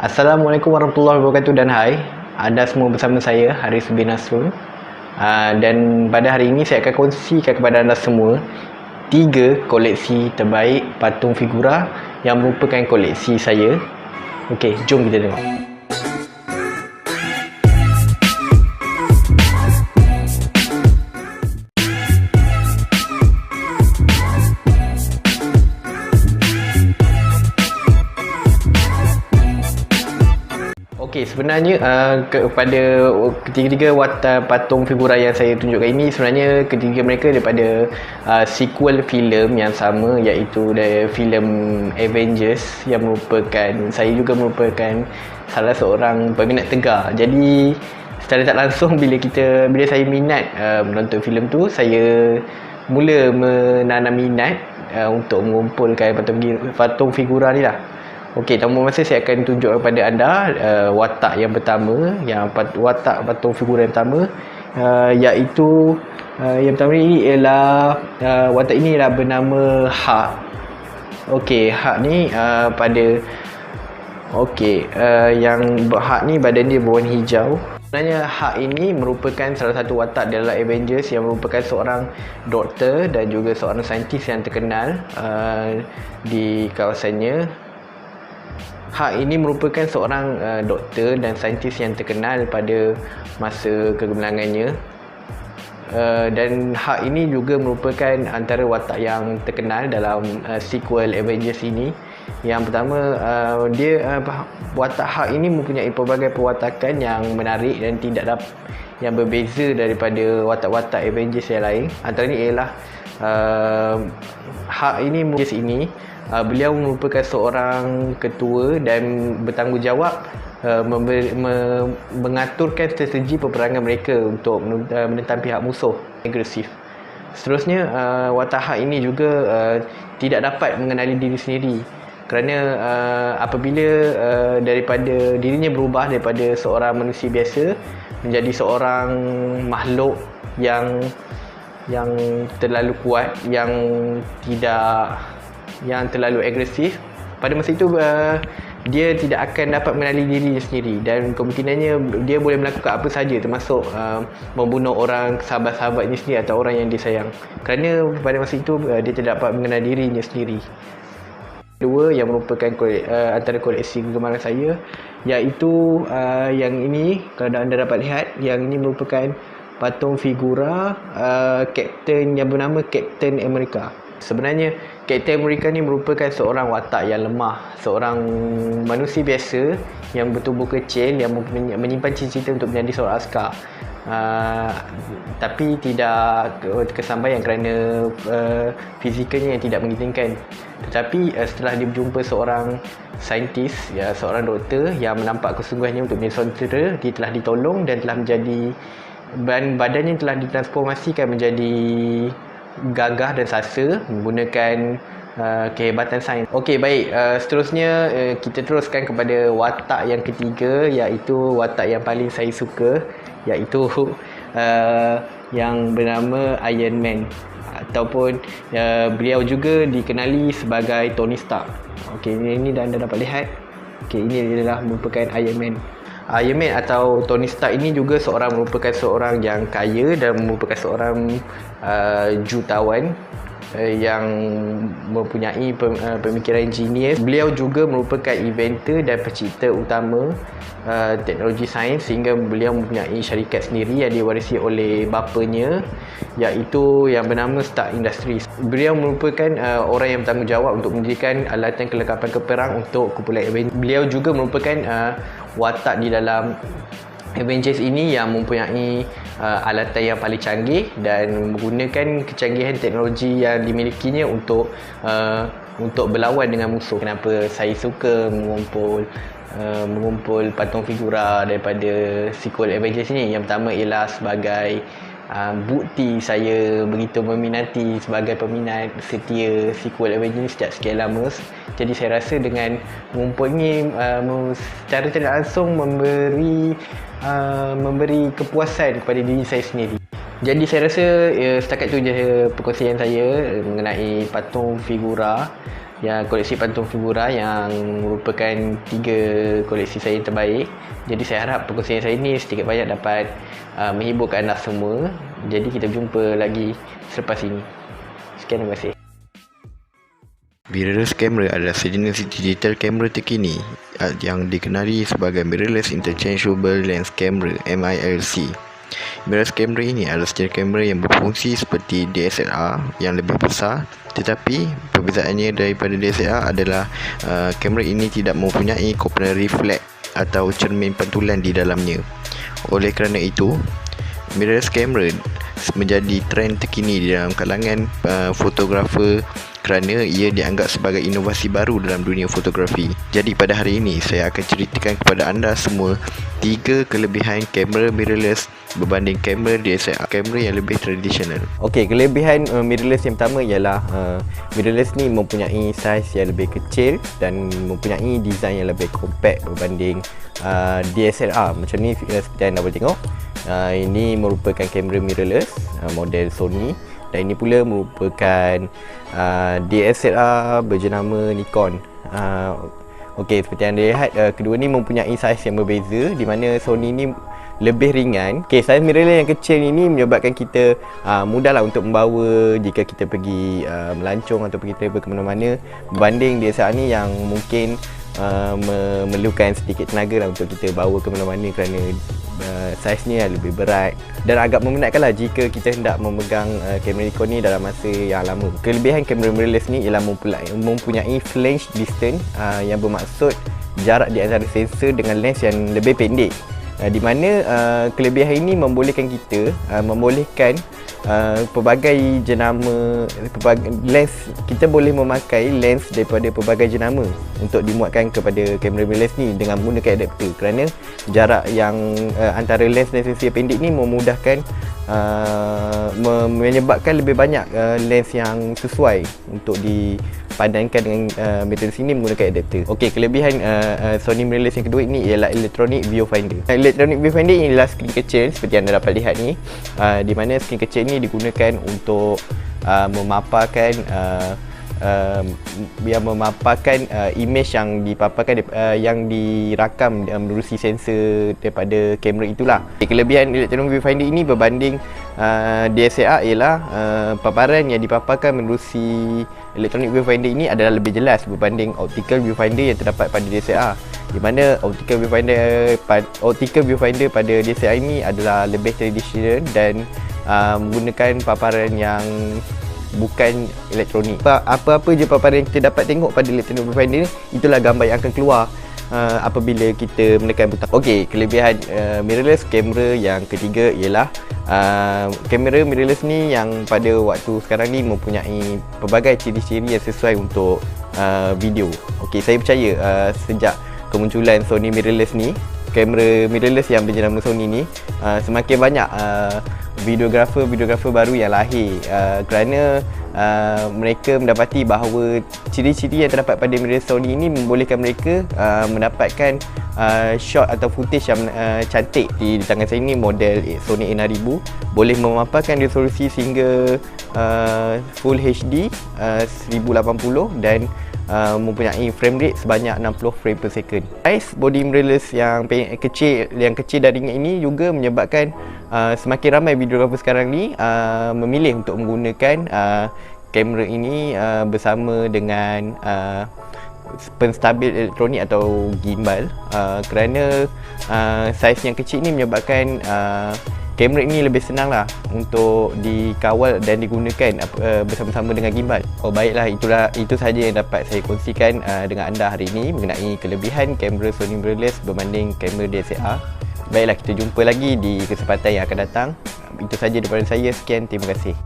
Assalamualaikum warahmatullahi wabarakatuh dan hai. Anda semua bersama saya Haris bin Nasrul. Dan pada hari ini saya akan kongsikan kepada anda semua 3 koleksi terbaik patung figura yang merupakan koleksi saya. Okey, jom kita tengok. Okey, sebenarnya kepada ketiga-tiga watak patung figura yang saya tunjukkan ini, sebenarnya ketiga mereka daripada sequel filem yang sama, iaitu dari filem Avengers, yang merupakan, saya juga merupakan salah seorang peminat tegar. Jadi secara tak langsung bila saya minat menonton filem tu, saya mula menanam minat untuk mengumpulkan patung figura ni lah. Okey, tanpa masa saya akan tunjuk kepada anda watak yang pertama, watak patung figura yang pertama, iaitu yang pertama ni ialah watak ini ialah bernama Hulk. Okey, Hulk ni yang Hulk ni badan dia berwarna hijau. Sebenarnya Hulk ini merupakan salah satu watak dalam Avengers yang merupakan seorang doktor dan juga seorang saintis yang terkenal di kawasannya. Hulk ini merupakan seorang doktor dan saintis yang terkenal pada masa kegemilangannya. Dan Hulk ini juga merupakan antara watak yang terkenal dalam sequel Avengers ini. Yang pertama, watak Hulk ini mempunyai pelbagai perwatakan yang menarik dan yang berbeza daripada watak-watak Avengers yang lain. Antaranya ialah Hulk ini beliau merupakan seorang ketua dan bertanggungjawab mengaturkan strategi peperangan mereka untuk menentang pihak musuh agresif. Seterusnya, watak Hulk ini juga tidak dapat mengenali diri sendiri, kerana apabila daripada dirinya berubah daripada seorang manusia biasa menjadi seorang makhluk yang terlalu kuat, yang terlalu agresif, pada masa itu dia tidak akan dapat mengenali dirinya sendiri dan kemungkinannya dia boleh melakukan apa sahaja, termasuk membunuh orang, sahabat-sahabatnya sendiri atau orang yang dia sayang, kerana pada masa itu dia tidak dapat mengenali dirinya sendiri. Dua yang merupakan antara koleksi kegemaran saya, iaitu yang ini, kalau anda dapat lihat, yang ini merupakan patung figura Captain yang bernama Captain America. Sebenarnya Captain America ni merupakan seorang watak yang lemah, seorang manusia biasa yang bertubuh kecil, yang menyimpan cita-cita untuk menjadi seorang askar, tapi tidak kesampaian kerana fizikalnya yang tidak mengizinkan. Tetapi setelah dia berjumpa seorang saintis, seorang doktor yang menampak kesungguhannya untuk menjadi saudara, dia telah ditolong dan telah menjadi badannya telah ditransformasikan menjadi gagah dan sasa menggunakan kehebatan sains. Okey, baik. Seterusnya kita teruskan kepada watak yang ketiga, iaitu watak yang paling saya suka, iaitu yang bernama Iron Man, ataupun beliau juga dikenali sebagai Tony Stark. Okey, ini anda dapat lihat. Okey, ini adalah merupakan Iron Man. Iron Man atau Tony Stark ini juga merupakan seorang yang kaya dan merupakan seorang jutawan yang mempunyai pemikiran genius. Beliau juga merupakan inventor dan pencipta utama teknologi sains, sehingga beliau mempunyai syarikat sendiri yang diwarisi oleh bapanya, iaitu yang bernama Stark Industries. Beliau merupakan orang yang bertanggungjawab untuk mendirikan alatan kelengkapan keperang untuk kumpulan Avengers. Beliau juga merupakan watak di dalam Avengers ini yang mempunyai alatan yang paling canggih dan menggunakan kecanggihan teknologi yang dimilikinya untuk berlawan dengan musuh. Kenapa saya suka mengumpul patung figura daripada sequel Avengers ini? Yang pertama ialah sebagai bukti saya begitu meminati, sebagai peminat setia sequel Avengers sejak sekian lama. Jadi saya rasa dengan mengumpul ini secara tidak langsung memberi kepuasan kepada diri saya sendiri. Jadi saya rasa setakat itu je perkongsian saya mengenai patung figura yang koleksi Phantom Figura yang merupakan 3 koleksi saya yang terbaik. Jadi saya harap perkongsian saya ini sedikit banyak dapat menghiburkan anda semua. Jadi kita jumpa lagi selepas ini. Sekian, terima kasih. Mirrorless camera adalah sejenis digital camera terkini yang dikenali sebagai Mirrorless Interchangeable Lens Camera (MILC). Mirrorless camera ini adalah sejenis kamera yang berfungsi seperti DSLR yang lebih besar, tetapi perbezaannya daripada DSLR adalah kamera ini tidak mempunyai komponen reflect atau cermin pantulan di dalamnya. Oleh kerana itu, mirrorless camera menjadi trend terkini di dalam kalangan fotografer kerana ia dianggap sebagai inovasi baru dalam dunia fotografi. Jadi pada hari ini saya akan ceritakan kepada anda semua 3 kelebihan kamera mirrorless berbanding kamera DSLR, kamera yang lebih tradisional. Okey, kelebihan mirrorless yang pertama ialah mirrorless ni mempunyai saiz yang lebih kecil dan mempunyai design yang lebih compact berbanding DSLR. Macam ni seperti anda boleh tengok. Ini merupakan kamera mirrorless model Sony, dan ini pula merupakan DSLR berjenama Nikon. Okey, seperti anda lihat, kedua ni mempunyai saiz yang berbeza, di mana Sony ni lebih ringan. Okey, saiz mirrorless yang kecil ini menyebabkan kita mudahlah untuk membawa jika kita pergi melancong atau pergi travel ke mana-mana, berbanding DSLR ni yang mungkin memerlukan sedikit tenaga lah untuk kita bawa ke mana-mana kerana saiznya lebih berat dan agak memenatkanlah jika kita hendak memegang kamera Nikon ni dalam masa yang lama. Kelebihan kamera mirrorless ni ialah mempunyai flange distance yang bermaksud jarak di antara sensor dengan lens yang lebih pendek, di mana kelebihan ini membolehkan kita membolehkan pelbagai jenama lens. Kita boleh memakai lens daripada pelbagai jenama untuk dimuatkan kepada kamera mirrorless ni dengan menggunakan adapter, kerana jarak yang antara lens dan sensor pendek ni memudahkan menyebabkan lebih banyak lens yang sesuai untuk dipadankan dengan mirrorless ini menggunakan adapter. Okey, kelebihan Sony mirrorless yang kedua ini ialah electronic viewfinder. Electronic viewfinder ialah skrin kecil seperti anda dapat lihat ni, di mana skrin kecil ni digunakan untuk memaparkan image yang dipaparkan yang dirakam menerusi sensor daripada kamera itulah. Kelebihan electronic viewfinder ini berbanding DSLR ialah paparan yang dipaparkan menerusi electronic viewfinder ini adalah lebih jelas berbanding optical viewfinder yang terdapat pada DSLR, di mana optical viewfinder pada DSLR ini adalah lebih tradisional dan menggunakan paparan yang bukan elektronik. Apa-apa je paparan yang kita dapat tengok pada electronic viewfinder, itulah gambar yang akan keluar apabila kita menekan butang. Okey, kelebihan mirrorless kamera yang ketiga ialah kamera mirrorless ni yang pada waktu sekarang ni mempunyai pelbagai ciri-ciri yang sesuai untuk video. Okey, saya percaya sejak kemunculan Sony mirrorless ni, kamera mirrorless yang berjenama Sony ni, semakin banyak videografer baru yang lahir kerana mereka mendapati bahawa ciri-ciri yang terdapat pada mirrorless Sony ini membolehkan mereka mendapatkan shot atau footage yang cantik. Di tangan saya ini model Sony A6000, boleh memaparkan resolusi sehingga Full HD 1080 dan mempunyai frame rate sebanyak 60 frame per second. Size body mirrorless yang kecil dan ringan ini juga menyebabkan semakin ramai videografer sekarang ni memilih untuk menggunakan kamera ini bersama dengan penstabil elektronik atau gimbal, kerana saiz yang kecil ini menyebabkan kamera ini lebih senang lah untuk dikawal dan digunakan bersama-sama dengan gimbal. Baiklah, itu sahaja yang dapat saya kongsikan dengan anda hari ini mengenai kelebihan kamera Sony mirrorless berbanding kamera DSLR. Baiklah, kita jumpa lagi di kesempatan yang akan datang. Itu sahaja daripada saya. Sekian, terima kasih.